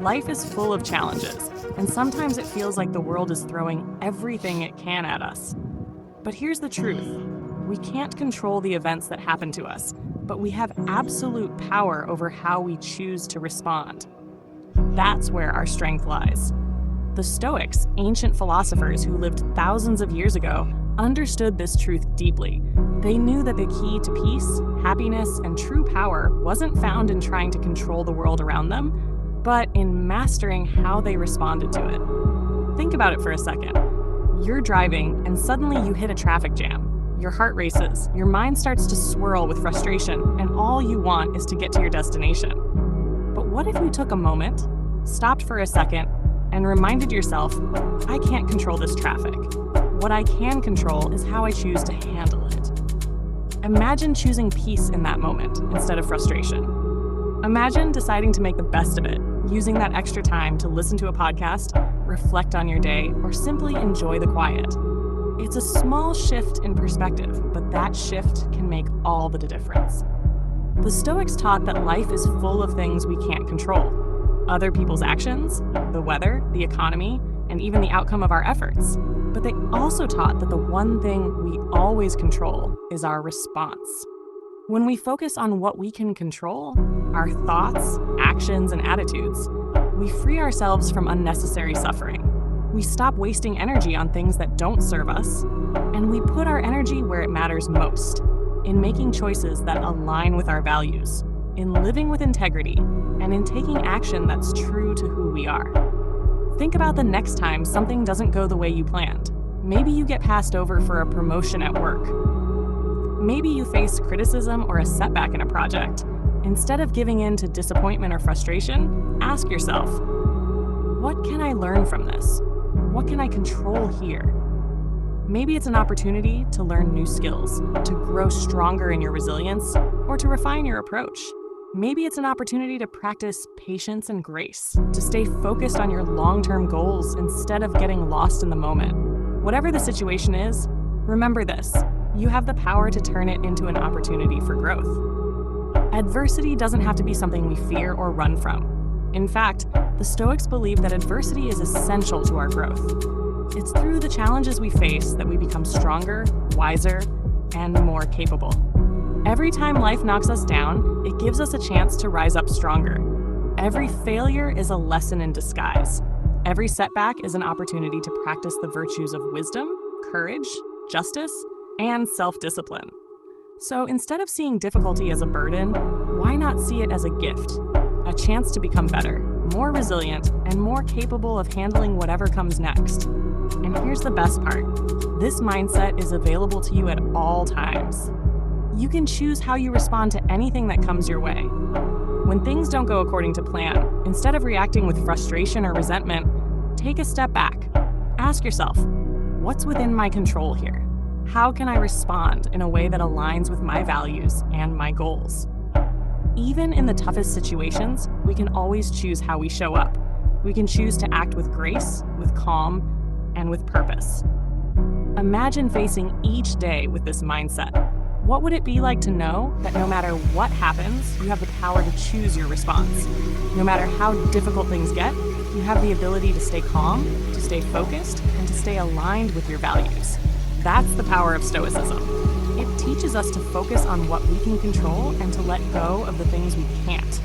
Life is full of challenges, and sometimes it feels like the world is throwing everything it can at us. But here's the truth. We can't control the events that happen to us, but we have absolute power over how we choose to respond. That's where our strength lies. The Stoics, ancient philosophers who lived thousands of years ago, understood this truth deeply. They knew that the key to peace, happiness, and true power wasn't found in trying to control the world around them, but in mastering how they responded to it. Think about it for a second. You're driving, and suddenly you hit a traffic jam. Your heart races, your mind starts to swirl with frustration, and all you want is to get to your destination. But what if you took a moment, stopped for a second, and reminded yourself, I can't control this traffic. What I can control is how I choose to handle it. Imagine choosing peace in that moment instead of frustration. Imagine deciding to make the best of it, using that extra time to listen to a podcast, reflect on your day, or simply enjoy the quiet. It's a small shift in perspective, but that shift can make all the difference. The Stoics taught that life is full of things we can't control. Other people's actions, the weather, the economy, and even the outcome of our efforts. But they also taught that the one thing we always control is our response. When we focus on what we can control, our thoughts, actions, and attitudes, we free ourselves from unnecessary suffering. We stop wasting energy on things that don't serve us, and we put our energy where it matters most, in making choices that align with our values, in living with integrity, and in taking action that's true to who we are. Think about the next time something doesn't go the way you planned. Maybe you get passed over for a promotion at work. Maybe you face criticism or a setback in a project. Instead of giving in to disappointment or frustration, ask yourself, what can I learn from this? What can I control here? Maybe it's an opportunity to learn new skills, to grow stronger in your resilience, or to refine your approach. Maybe it's an opportunity to practice patience and grace, to stay focused on your long-term goals instead of getting lost in the moment. Whatever the situation is, remember this: you have the power to turn it into an opportunity for growth. Adversity doesn't have to be something we fear or run from. In fact, the Stoics believe that adversity is essential to our growth. It's through the challenges we face that we become stronger, wiser, and more capable. Every time life knocks us down, it gives us a chance to rise up stronger. Every failure is a lesson in disguise. Every setback is an opportunity to practice the virtues of wisdom, courage, justice, and self-discipline. So instead of seeing difficulty as a burden, why not see it as a gift? A chance to become better, more resilient, and more capable of handling whatever comes next. And here's the best part. This mindset is available to you at all times. You can choose how you respond to anything that comes your way. When things don't go according to plan, instead of reacting with frustration or resentment, take a step back. Ask yourself, what's within my control here? How can I respond in a way that aligns with my values and my goals? Even in the toughest situations, we can always choose how we show up. We can choose to act with grace, with calm, and with purpose. Imagine facing each day with this mindset. What would it be like to know that no matter what happens, you have the power to choose your response? No matter how difficult things get, you have the ability to stay calm, to stay focused, and to stay aligned with your values. That's the power of Stoicism. It teaches us to focus on what we can control and to let go of the things we can't.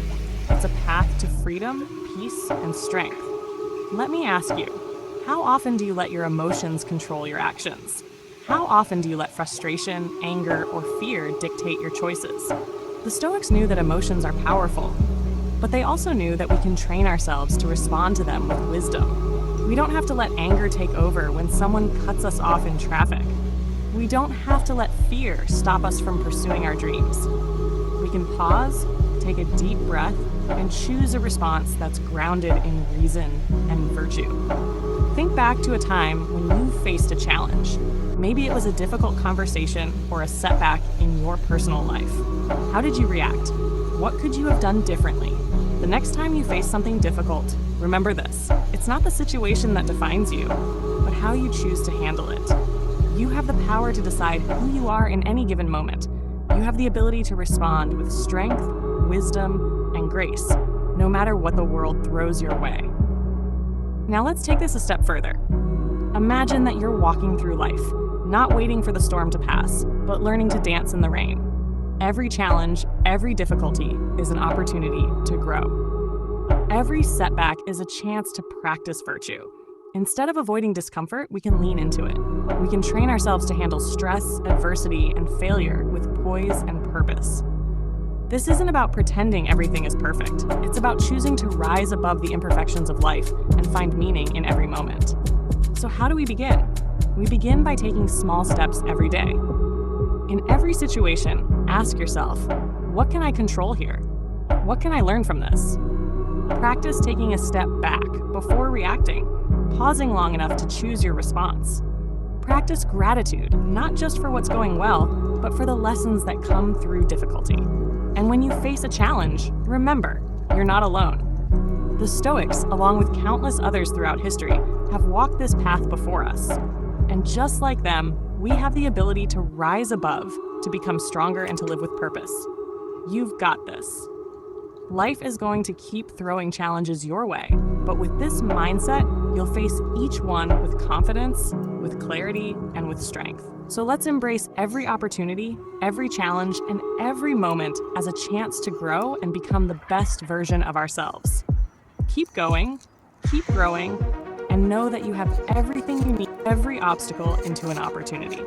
It's a path to freedom, peace, and strength. Let me ask you, how often do you let your emotions control your actions? How often do you let frustration, anger, or fear dictate your choices? The Stoics knew that emotions are powerful, but they also knew that we can train ourselves to respond to them with wisdom. We don't have to let anger take over when someone cuts us off in traffic. We don't have to let fear stop us from pursuing our dreams. We can pause, take a deep breath, and choose a response that's grounded in reason and virtue. Think back to a time when you faced a challenge. Maybe it was a difficult conversation or a setback in your personal life. How did you react? What could you have done differently? The next time you face something difficult, remember this: it's not the situation that defines you, but how you choose to handle it. You have the power to decide who you are in any given moment. You have the ability to respond with strength, wisdom, and grace. no matter what the world throws your way. Now let's take this a step further. Imagine that you're walking through life, not waiting for the storm to pass, but learning to dance in the rain. Every challenge, every difficulty is an opportunity to grow. Every setback is a chance to practice virtue. Instead of avoiding discomfort, we can lean into it. We can train ourselves to handle stress, adversity, and failure with poise and purpose. This isn't about pretending everything is perfect. It's about choosing to rise above the imperfections of life and find meaning in every moment. So how do we begin? We begin by taking small steps every day. In every situation, ask yourself, what can I control here? What can I learn from this? Practice taking a step back before reacting, pausing long enough to choose your response. Practice gratitude, not just for what's going well, but for the lessons that come through difficulty. And when you face a challenge, remember, you're not alone. The Stoics, along with countless others throughout history, have walked this path before us. And just like them, we have the ability to rise above, to become stronger, and to live with purpose. You've got this. Life is going to keep throwing challenges your way, but with this mindset, you'll face each one with confidence, with clarity, and with strength. So let's embrace every opportunity, every challenge, and every moment as a chance to grow and become the best version of ourselves. Keep going, keep growing, and know that you have everything you need, every obstacle into an opportunity.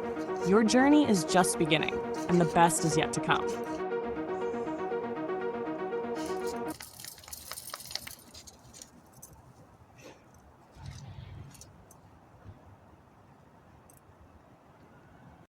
Your journey is just beginning, and the best is yet to come.